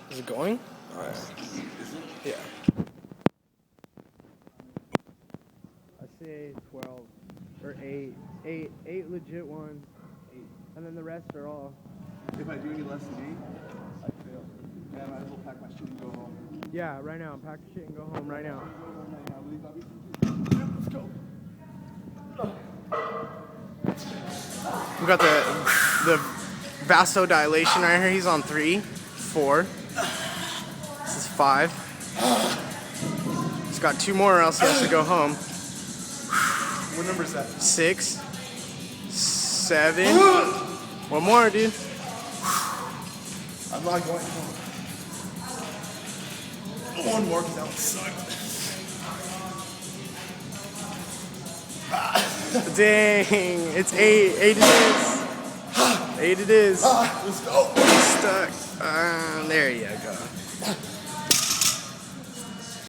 Is it going? Alright. Yeah. I say 12 or 8. 8 legit ones. 8. And then the rest are all. If I do any less than 8, I fail. Yeah, I might as well pack my shit and go home. Yeah, right now. Pack your shit and go home right now. Let's go. We got the vasodilation right here. He's on 3, 4. This is 5. He's got 2 more or else he has to go home. What number is that? 6, 7. One more, dude. I'm not going home. One more because that one sucked. Dang, it's 8. 8 it is. 8 it is. Let's go. Stuck. There you go.